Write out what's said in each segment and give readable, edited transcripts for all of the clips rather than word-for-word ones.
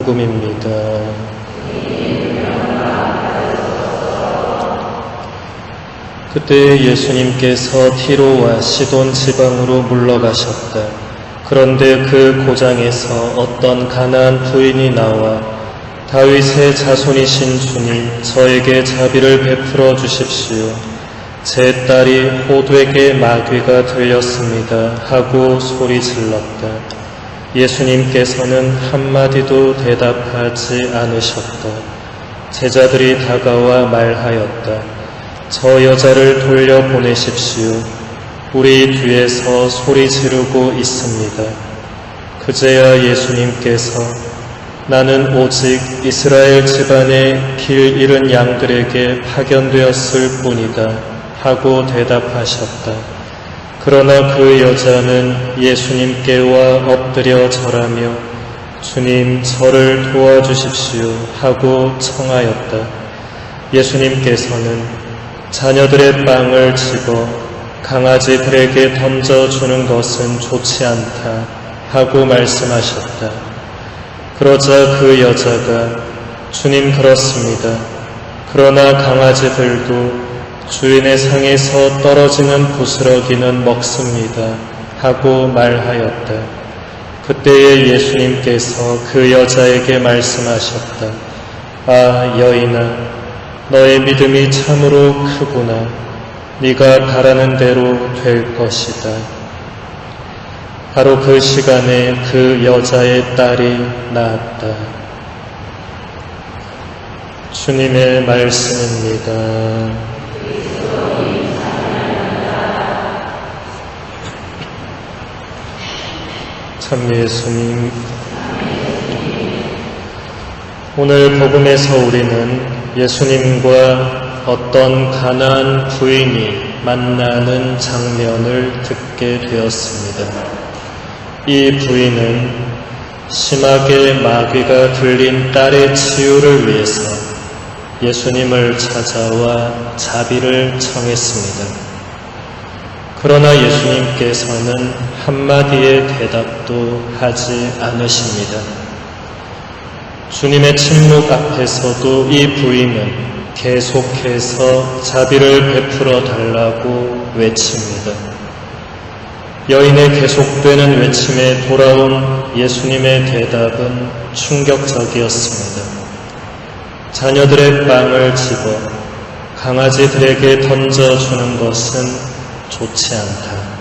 복음입니다. 그때 예수님께서 티로와 시돈 지방으로 물러가셨다. 그런데 그 고장에서 어떤 가나안 부인이 나와 다윗의 자손이신 주님, 저에게 자비를 베풀어 주십시오. 제 딸이 호두에게 마귀가 들렸습니다 하고 소리 질렀다. 예수님께서는 한마디도 대답하지 않으셨다. 제자들이 다가와 말하였다. 저 여자를 돌려보내십시오. 우리 뒤에서 소리 지르고 있습니다. 그제야 예수님께서 나는 오직 이스라엘 집안의 길 잃은 양들에게 파견되었을 뿐이다 하고 대답하셨다. 그러나 그 여자는 예수님께와 엎드려 절하며 주님, 저를 도와주십시오 하고 청하였다. 예수님께서는 자녀들의 빵을 집어 강아지들에게 던져주는 것은 좋지 않다 하고 말씀하셨다. 그러자 그 여자가 주님, 그렇습니다. 그러나 강아지들도 주인의 상에서 떨어지는 부스러기는 먹습니다 하고 말하였다. 그때에 예수님께서 그 여자에게 말씀하셨다. 아, 여인아, 너의 믿음이 참으로 크구나. 네가 바라는 대로 될 것이다. 바로 그 시간에 그 여자의 딸이 낳았다. 주님의 말씀입니다. 참 예수님, 오늘 복음에서 우리는 예수님과 어떤 가나안 부인이 만나는 장면을 듣게 되었습니다. 이 부인은 심하게 마귀가 들린 딸의 치유를 위해서 예수님을 찾아와 자비를 청했습니다. 그러나 예수님께서는 한마디의 대답도 하지 않으십니다. 주님의 침묵 앞에서도 이 부인은 계속해서 자비를 베풀어 달라고 외칩니다. 여인의 계속되는 외침에 돌아온 예수님의 대답은 충격적이었습니다. 자녀들의 빵을 집어 강아지들에게 던져주는 것은 좋지 않다.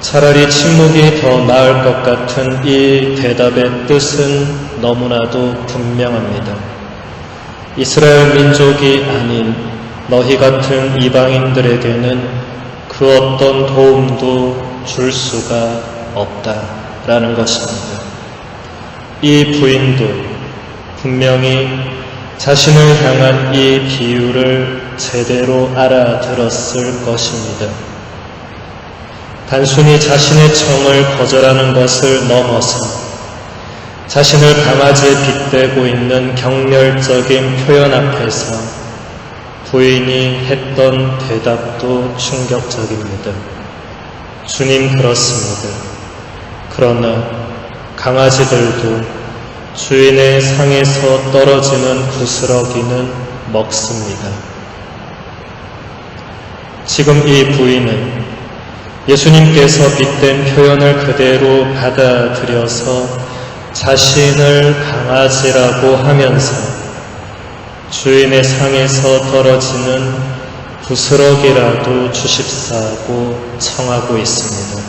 차라리 침묵이 더 나을 것 같은 이 대답의 뜻은 너무나도 분명합니다. 이스라엘 민족이 아닌 너희 같은 이방인들에게는 그 어떤 도움도 줄 수가 없다라는 것입니다. 이 부인도 분명히 자신을 향한 이 비유를 제대로 알아들었을 것입니다. 단순히 자신의 청을 거절하는 것을 넘어서 자신을 강아지에 빗대고 있는 경멸적인 표현 앞에서 부인이 했던 대답도 충격적입니다. 주님, 그렇습니다. 그러나 강아지들도 주인의 상에서 떨어지는 부스러기는 먹습니다. 지금 이 부인은 예수님께서 빗댄 표현을 그대로 받아들여서 자신을 강아지라고 하면서 주인의 상에서 떨어지는 부스러기라도 주십사고 청하고 있습니다.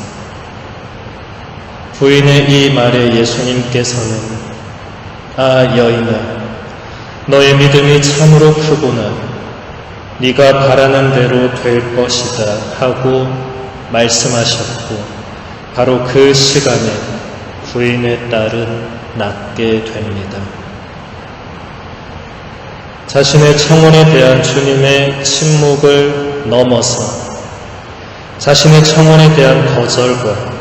부인의 이 말에 예수님께서는 아, 여인아, 너의 믿음이 참으로 크구나. 네가 바라는 대로 될 것이다 하고 말씀하셨고, 바로 그 시간에 부인의 딸은 낫게 됩니다. 자신의 청혼에 대한 주님의 침묵을 넘어서 자신의 청혼에 대한 거절과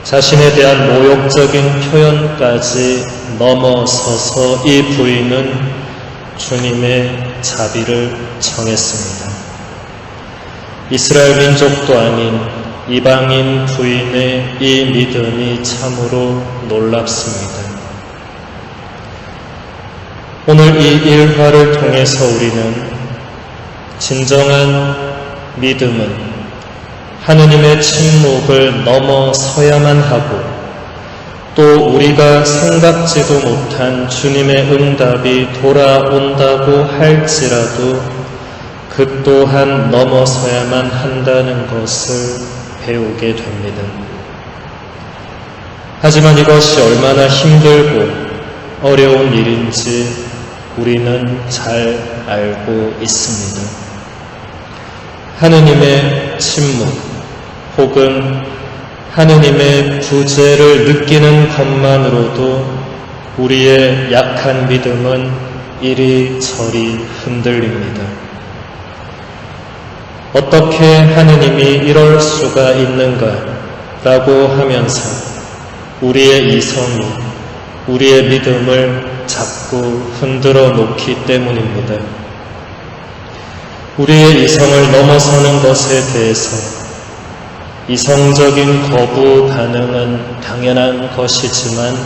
자신에 대한 모욕적인 표현까지 넘어서서 이 부인은 주님의 자비를 청했습니다. 이스라엘 민족도 아닌 이방인 부인의 이 믿음이 참으로 놀랍습니다. 오늘 이 일화를 통해서 우리는 진정한 믿음은 하느님의 침묵을 넘어서야만 하고 또 우리가 생각지도 못한 주님의 응답이 돌아온다고 할지라도 그 또한 넘어서야만 한다는 것을 배우게 됩니다. 하지만 이것이 얼마나 힘들고 어려운 일인지 우리는 잘 알고 있습니다. 하느님의 침묵 혹은 하느님의 부재를 느끼는 것만으로도 우리의 약한 믿음은 이리저리 흔들립니다. 어떻게 하느님이 이럴 수가 있는가 라고 하면서 우리의 이성이 우리의 믿음을 자꾸 흔들어 놓기 때문입니다. 우리의 이성을 넘어서는 것에 대해서 이성적인 거부 반응은 당연한 것이지만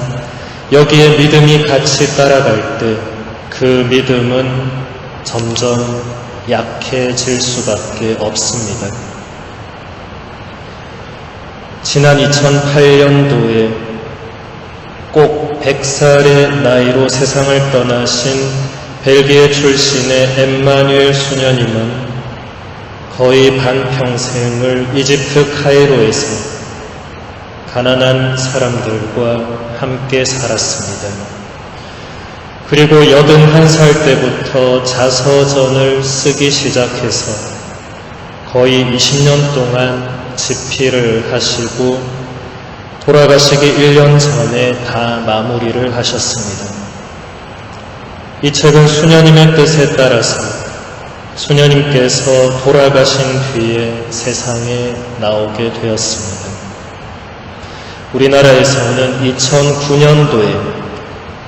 여기에 믿음이 같이 따라갈 때 그 믿음은 점점 약해질 수밖에 없습니다. 지난 2008년도에 꼭 100살의 나이로 세상을 떠나신 벨기에 출신의 엠마뉴엘 수녀님은 거의 반평생을 이집트 카이로에서 가난한 사람들과 함께 살았습니다. 그리고 81살 때부터 자서전을 쓰기 시작해서 거의 20년 동안 집필을 하시고 돌아가시기 1년 전에 다 마무리를 하셨습니다. 이 책은 수녀님의 뜻에 따라서 수녀님께서 돌아가신 뒤에 세상에 나오게 되었습니다. 우리나라에서는 2009년도에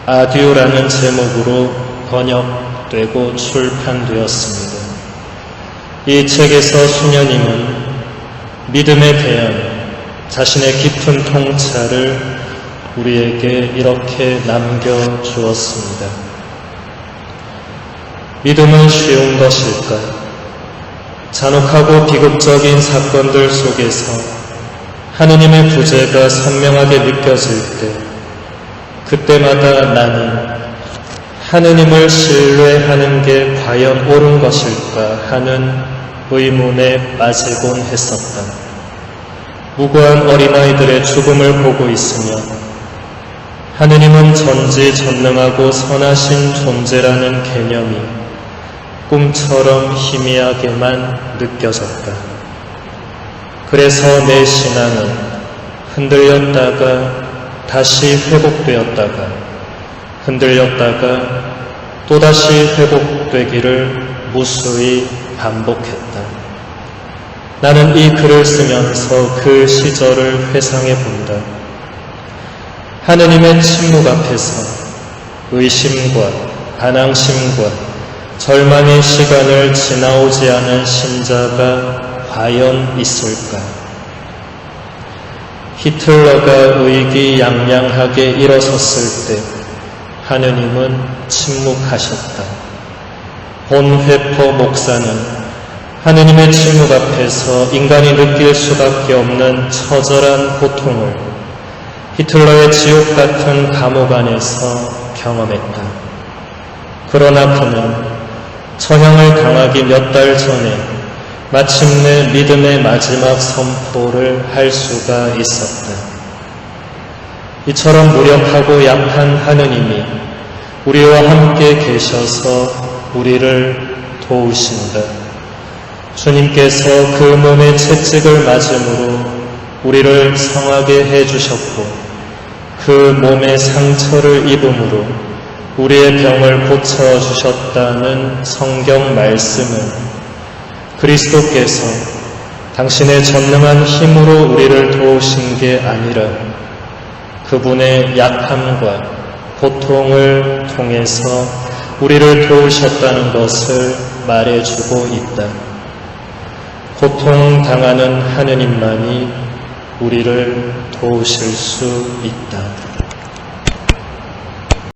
아듀라는 제목으로 번역되고 출판되었습니다. 이 책에서 수녀님은 믿음에 대한 자신의 깊은 통찰을 우리에게 이렇게 남겨주었습니다. 믿음은 쉬운 것일까? 잔혹하고 비극적인 사건들 속에서 하느님의 부재가 선명하게 느껴질 때 그때마다 나는 하느님을 신뢰하는 게 과연 옳은 것일까 하는 의문에 빠지곤 했었다. 무고한 어린아이들의 죽음을 보고 있으며 하느님은 전지전능하고 선하신 존재라는 개념이 꿈처럼 희미하게만 느껴졌다. 그래서 내 신앙은 흔들렸다가 다시 회복되었다가 흔들렸다가 또다시 회복되기를 무수히 반복했다. 나는 이 글을 쓰면서 그 시절을 회상해 본다. 하느님의 침묵 앞에서 의심과 반항심과 절망의 시간을 지나오지 않은 신자가 과연 있을까? 히틀러가 의기양양하게 일어섰을 때 하느님은 침묵하셨다. 본회퍼 목사는 하느님의 침묵 앞에서 인간이 느낄 수밖에 없는 처절한 고통을 히틀러의 지옥 같은 감옥 안에서 경험했다. 그러나 그는 처형을 당하기 몇 달 전에 마침내 믿음의 마지막 선포를 할 수가 있었다. 이처럼 무력하고 약한 하느님이 우리와 함께 계셔서 우리를 도우신다. 주님께서 그 몸의 채찍을 맞음으로 우리를 성하게 해주셨고 그 몸의 상처를 입음으로 우리의 병을 고쳐주셨다는 성경 말씀은 그리스도께서 당신의 전능한 힘으로 우리를 도우신 게 아니라 그분의 약함과 고통을 통해서 우리를 도우셨다는 것을 말해주고 있다. 고통당하는 하느님만이 우리를 도우실 수 있다.